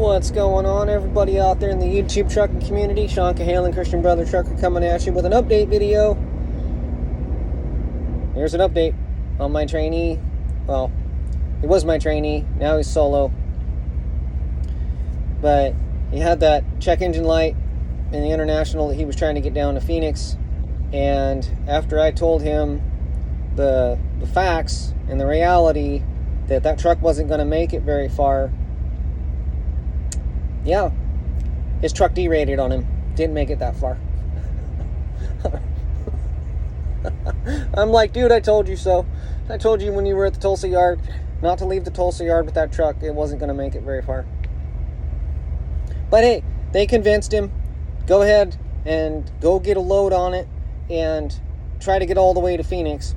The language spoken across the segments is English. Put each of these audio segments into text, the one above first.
What's going on, everybody out there in the YouTube trucking community? Sean Cahalan, Christian Brother Trucker, coming at you with an update video. Here's an update on my trainee. Well, he was my trainee, now he's solo. But he had that check engine light in the International that he was trying to get down to Phoenix. And after I told him the facts and the reality that truck wasn't going to make it very far, yeah, his truck derated on him. Didn't make it that far. I'm like, dude, I told you so. I told you when you were at the Tulsa yard not to leave the Tulsa yard with that truck. It wasn't going to make it very far. But hey, they convinced him. Go ahead and go get a load on it and try to get all the way to Phoenix.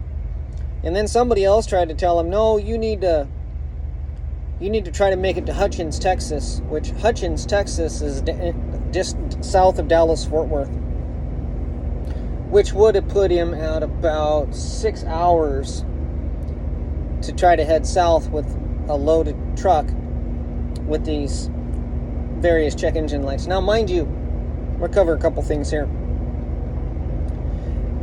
And then somebody else tried to tell him, no, you need to try to make it to Hutchins, Texas, which Hutchins, Texas is just south of Dallas-Fort Worth, which would have put him at about 6 hours to try to head south with a loaded truck with these various check engine lights. Now, mind you, we'll cover a couple things here.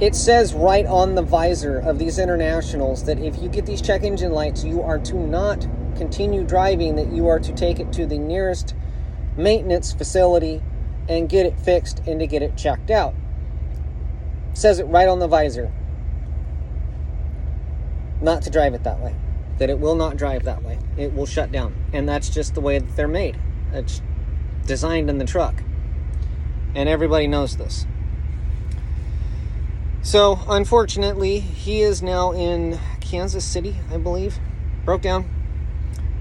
It says right on the visor of these Internationals that if you get these check engine lights, you are to not continue driving, that you are to take it to the nearest maintenance facility and get it fixed and to get it checked out. It says it right on the visor. Not to drive it that way. That it will not drive that way. It will shut down. And that's just the way that they're made. It's designed in the truck. And everybody knows this. So, unfortunately, he is now in Kansas City, I believe. Broke down.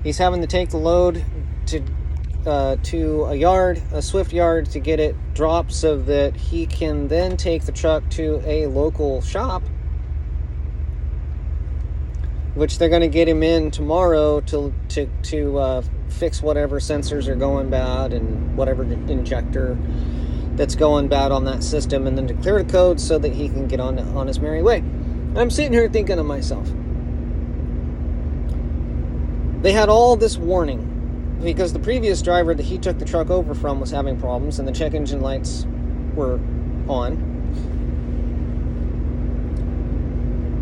He's having to take the load to a yard, a Swift yard, to get it dropped so that he can then take the truck to a local shop, which they're going to get him in tomorrow to fix whatever sensors are going bad and whatever injector that's going bad on that system, and then to clear the code so that he can get on his merry way. And I'm sitting here thinking to myself, they had all this warning because the previous driver that he took the truck over from was having problems and the check engine lights were on.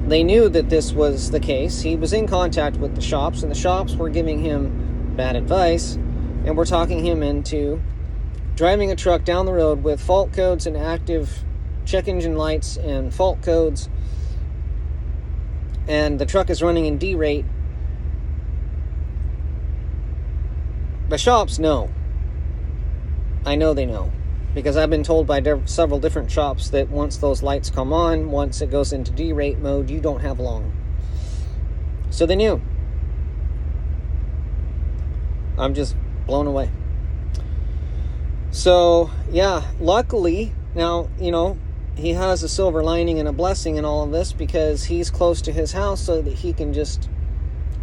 They knew that this was the case. He was in contact with the shops, and the shops were giving him bad advice and were talking him into driving a truck down the road with fault codes and active check engine lights and fault codes, and the truck is running in D rate. The shops know. I know they know, because I've been told by several different shops that once those lights come on, once it goes into D rate mode, you don't have long. So they knew. I'm just blown away. So, yeah, luckily, now, he has a silver lining and a blessing in all of this, because he's close to his house so that he can just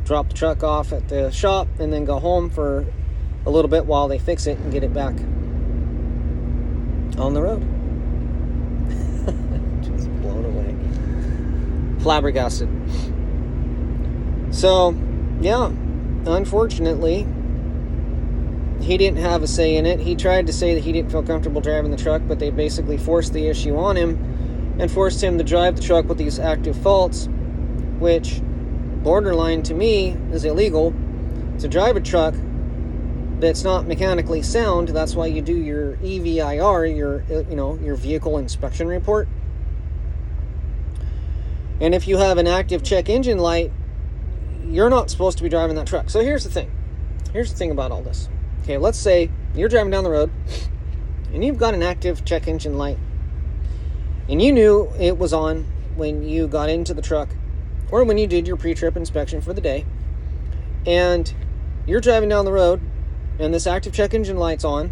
drop the truck off at the shop and then go home for a little bit while they fix it and get it back on the road. Just blown away. Flabbergasted. So, yeah, unfortunately, he didn't have a say in it. He tried to say that he didn't feel comfortable driving the truck, but they basically forced the issue on him and forced him to drive the truck with these active faults, which, borderline to me, is illegal. To drive a truck that's not mechanically sound, that's why you do your EVIR, your vehicle inspection report. And if you have an active check engine light, you're not supposed to be driving that truck. So here's the thing. Here's the thing about all this. Okay, let's say you're driving down the road and you've got an active check engine light and you knew it was on when you got into the truck or when you did your pre-trip inspection for the day, and you're driving down the road and this active check engine light's on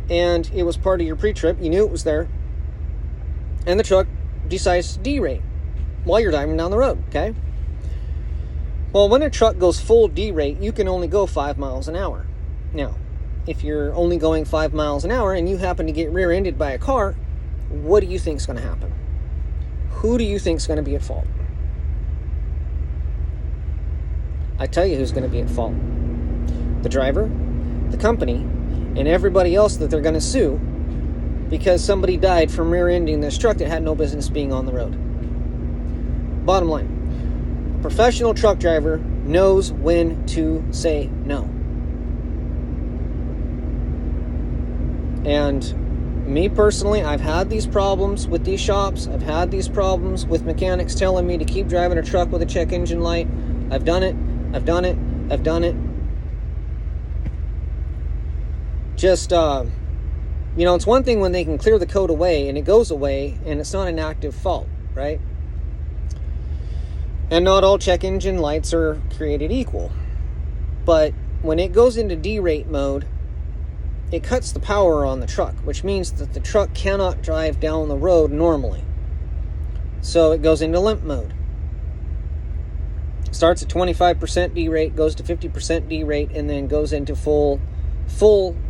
and it was part of your pre-trip, you knew it was there, and the truck decides to derate while you're driving down the road, okay? Well, when a truck goes full derate, you can only go 5 miles an hour. Now, if you're only going 5 miles an hour and you happen to get rear-ended by a car, what do you think is going to happen? Who do you think is going to be at fault? I tell you who's going to be at fault. The driver, the company, and everybody else that they're going to sue because somebody died from rear-ending this truck that had no business being on the road. Bottom line, a professional truck driver knows when to say no. And me personally, I've had these problems with these shops. I've had these problems with mechanics telling me to keep driving a truck with a check engine light. I've done it. I've done it. I've done it. Just, it's one thing when they can clear the code away and it goes away and it's not an active fault, right? And not all check engine lights are created equal. But when it goes into derate mode, it cuts the power on the truck, which means that the truck cannot drive down the road normally. So it goes into limp mode. Starts at 25% derate, goes to 50% derate, and then goes into full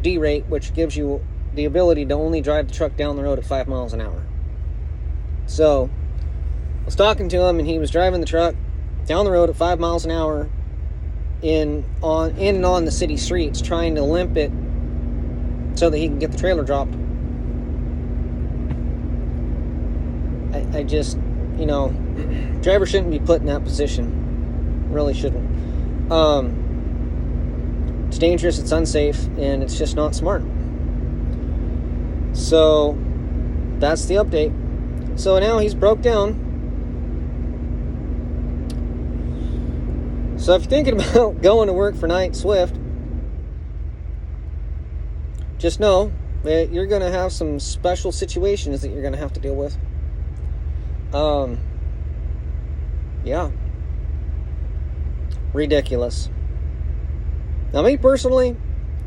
derate, which gives you the ability to only drive the truck down the road at 5 miles an hour. So I was talking to him, and he was driving the truck down the road at 5 miles an hour in and on the city streets, trying to limp it so that he can get the trailer dropped. I just, driver shouldn't be put in that position. Really shouldn't. It's dangerous, it's unsafe, and it's just not smart. So that's the update. So now he's broke down. So if you're thinking about going to work for Knight-Swift, just know that you're going to have some special situations that you're going to have to deal with. Yeah. Ridiculous. Now, me personally,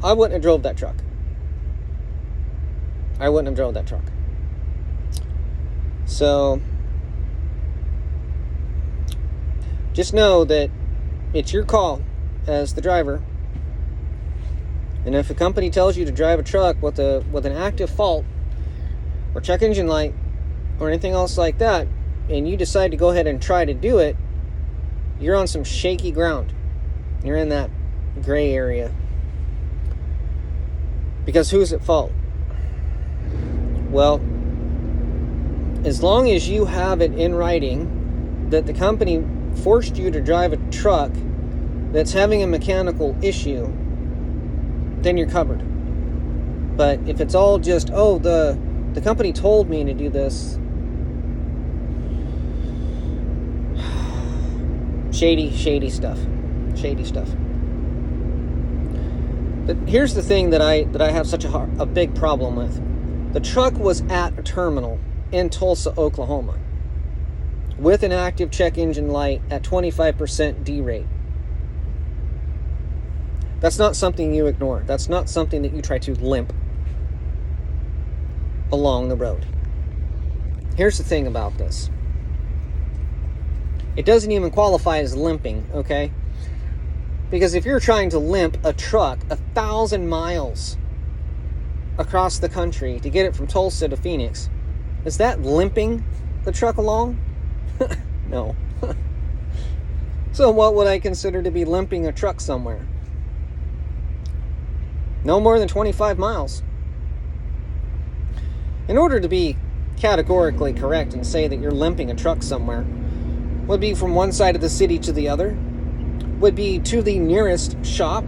I wouldn't have drove that truck. So, just know that it's your call as the driver. And if a company tells you to drive a truck with an active fault or check engine light or anything else like that, and you decide to go ahead and try to do it, you're on some shaky ground. You're in that gray area. Because who's at fault? Well, as long as you have it in writing that the company forced you to drive a truck that's having a mechanical issue, then you're covered. But if it's all just, the company told me to do this, shady stuff. But here's the thing that I have such a big problem with. The truck was at a terminal in Tulsa, Oklahoma, with an active check engine light at 25% derate. That's not something you ignore. That's not something that you try to limp along the road. Here's the thing about this. It doesn't even qualify as limping, okay? Because if you're trying to limp a truck 1,000 miles across the country to get it from Tulsa to Phoenix, is that limping the truck along? No. So what would I consider to be limping a truck somewhere? No more than 25 miles. In order to be categorically correct and say that you're limping a truck somewhere, would be from one side of the city to the other, would be to the nearest shop,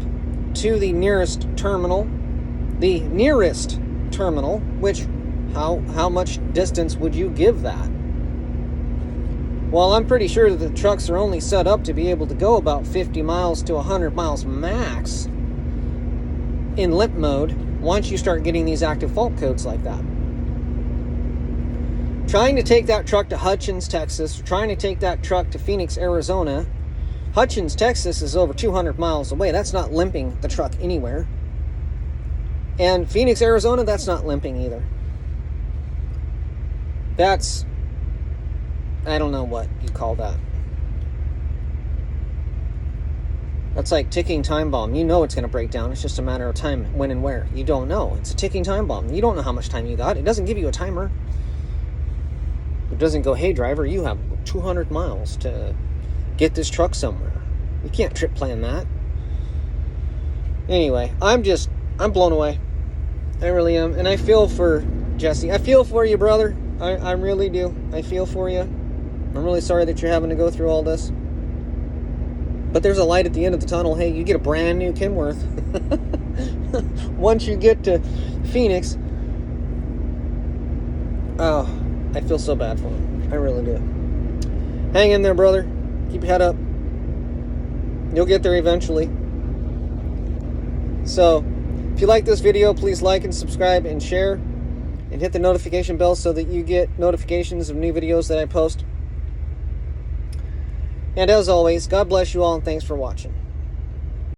to the nearest terminal, which how much distance would you give that? Well, I'm pretty sure that the trucks are only set up to be able to go about 50 miles to 100 miles max in limp mode once you start getting these active fault codes like that. Trying to take that truck to Hutchins, Texas, or trying to take that truck to Phoenix, Arizona. Hutchins, Texas is over 200 miles away. That's not limping the truck anywhere. And Phoenix, Arizona, that's not limping either. That's, I don't know what you call that. That's like ticking time bomb. You know it's going to break down. It's just a matter of time, when and where. You don't know. It's a ticking time bomb. You don't know how much time you got. It doesn't give you a timer. It doesn't go, hey driver, you have 200 miles to get this truck somewhere. You can't trip plan that. Anyway, I'm blown away. I really am. And I feel for Jesse. I feel for you, brother. I really do. I feel for you. I'm really sorry that you're having to go through all this. But there's a light at the end of the tunnel. Hey, you get a brand new Kenworth. Once you get to Phoenix. Oh, I feel so bad for him. I really do. Hang in there, brother. Keep your head up. You'll get there eventually. So, if you like this video, please like and subscribe and share. And hit the notification bell so that you get notifications of new videos that I post. And as always, God bless you all and thanks for watching.